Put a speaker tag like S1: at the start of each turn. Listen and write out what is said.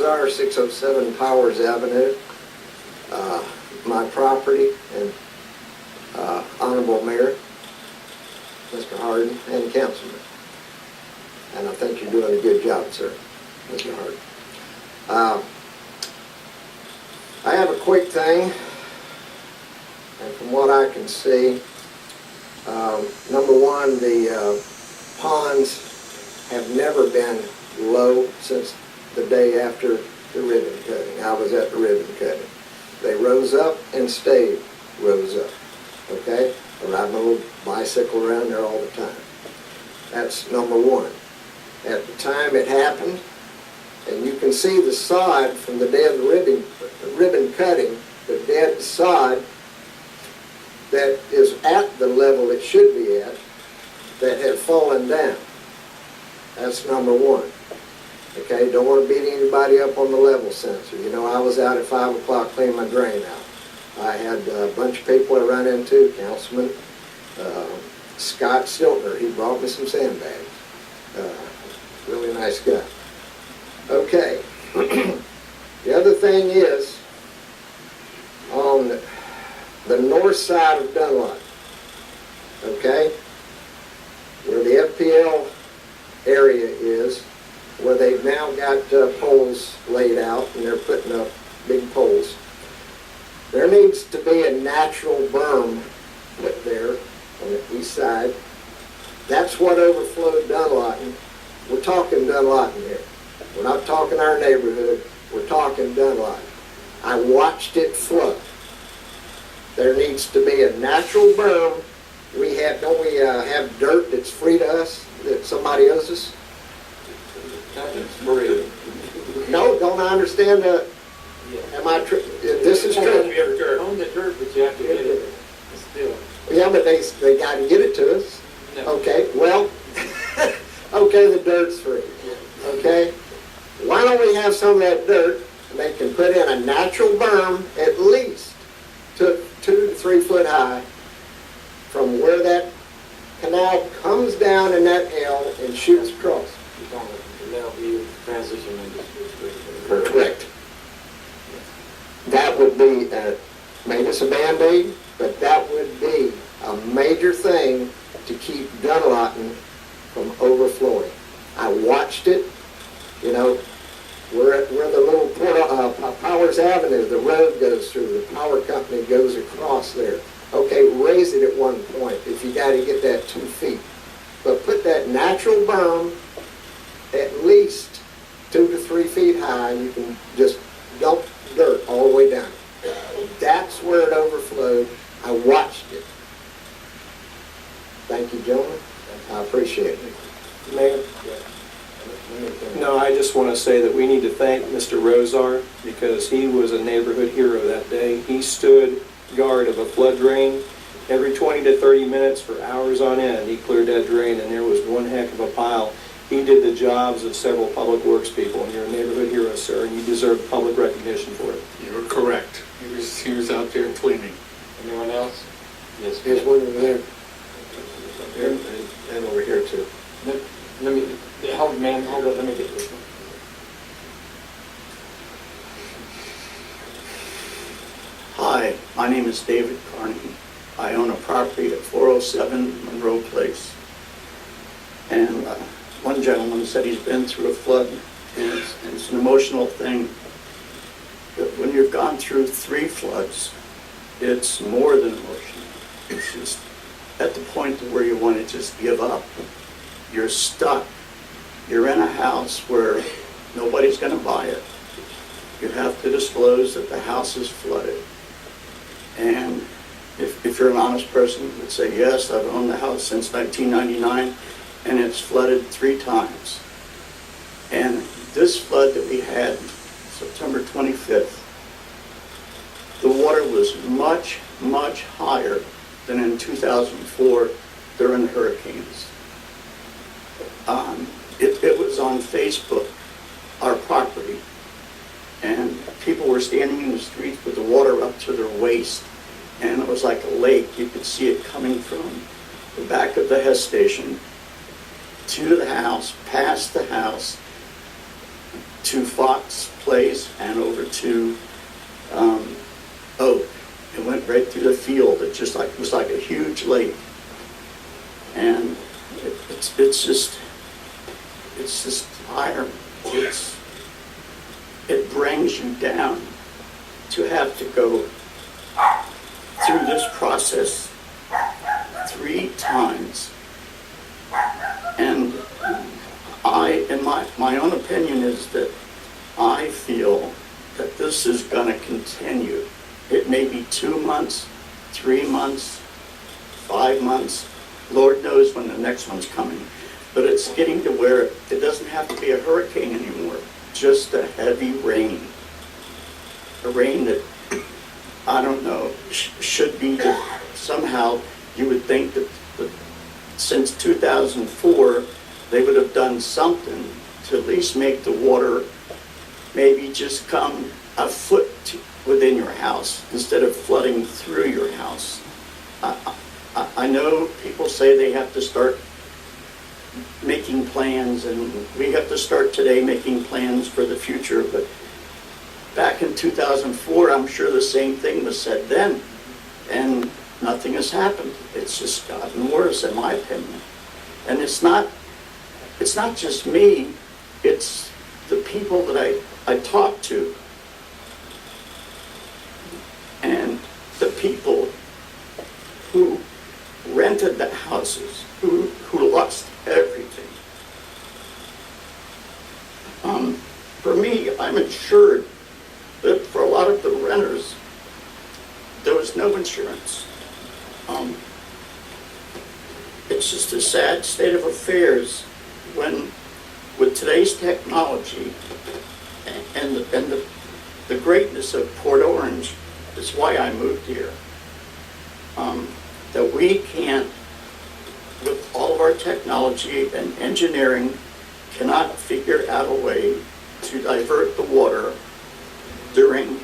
S1: Rozar, 607 Powers Avenue. My property, and Honorable Mayor, Mr. Harden, and Councilman. And I think you're doing a good job, sir, Mr. Harden. I have a quick thing, and from what I can see, number one, the ponds have never been low since the day after the ribbon cutting. I was at the ribbon cutting. They rose up and stayed rose up, okay? I ride my little bicycle around there all the time. That's number one. At the time it happened, and you can see the sod from the day of the ribbon cutting, the dead sod that is at the level it should be at, that had fallen down. That's number one. Okay, don't want to beat anybody up on the level sensor. You know, I was out at 5 o'clock cleaning my drain out. I had a bunch of people I ran into, Councilman Scott Stiltner. He brought me some sandbags. Really nice guy. Okay. The other thing is, on the north side of Dunlawton, okay, where the FPL area is, where they've now got poles laid out and they're putting up big poles. There needs to be a natural berm put there on the east side. That's what overflowed Dunlawton. We're talking Dunlawton here. We're not talking our neighborhood. We're talking Dunlawton. I watched it flood. There needs to be a natural berm. Don't we have dirt that's free to us that somebody owes us? No, don't I understand that? Am I this is true.
S2: You own the dirt, but you have to get it still.
S1: Yeah, but they got to get it to us.
S2: No.
S1: Okay, well, okay, the dirt's free. Okay, why don't we have some of that dirt and they can put in a natural berm at least 2 to 3 foot high from where that canal comes down in that L and shoots across.
S2: That'll be transition into.
S1: Correct. That would be, maybe it's a Band-Aid, but that would be a major thing to keep Dunlawton from overflowing. I watched it, you know, where the little Powers Avenue, the road goes through, the power company goes across there. Okay, raise it at one point if you got to get that 2 feet. But put that natural berm at least 2 to 3 feet high, and you can just dump dirt all the way down. That's where it overflowed. I watched it. Thank you, gentlemen. I appreciate it.
S3: Mayor? No, I just want to say that we need to thank Mr. Rozar because he was a neighborhood hero that day. He stood guard of a flood drain. Every 20 to 30 minutes for hours on end, he cleared that drain, and there was one heck of a pile. He did the jobs of several public works people, and you're a neighborhood hero, sir, and you deserve public recognition for it.
S4: You're correct. He was out there cleaning.
S2: Anyone else? Yes.
S1: Here's one over there. And over here too.
S2: Let me, hold up, let me get this one.
S5: Hi, my name is David Carney. I own a property at 407 Monroe Place. And one gentleman said he's been through a flood, and it's an emotional thing. But when you've gone through 3 floods, it's more than emotional. It's just at the point where you want to just give up. You're stuck. You're in a house where nobody's going to buy it. You have to disclose that the house is flooded. And if you're an honest person, you would say, yes, I've owned the house since 1999, and it's flooded 3 times. And this flood that we had September 25th, the water was much, much higher than in 2004 during the hurricanes. It was on Facebook, our property, and people were standing in the streets with the water up to their waist, and it was like a lake. You could see it coming from the back of the Hess station to the house, past the house, to Fox Place and over to Oak. It went right through the field. It was like a huge lake. And it's just tiring. It brings you down to have to go through this process 3 times. And my own opinion is that I feel that this is going to continue. It may be 2 months, 3 months, 5 months. Lord knows when the next one's coming. But it's getting to where it doesn't have to be a hurricane anymore. Just a heavy rain. A rain that, I don't know, should be somehow, you would think that since 2004, they would have done something to at least make the water maybe just come a foot within your house instead of flooding through your house. I know people say they have to start making plans, and we have to start today making plans for the future, but back in 2004, I'm sure the same thing was said then, and nothing has happened. It's just gotten worse, in my opinion. And it's not just me, it's the people that I talk to, and the people who rented the houses, who lost everything. For me, I'm insured, but for a lot of the renters, there was no insurance. It's just a sad state of affairs when, with today's technology and the greatness of Port Orange, is why I moved here, that we can't, with all of our technology and engineering, cannot figure out a way to divert the water during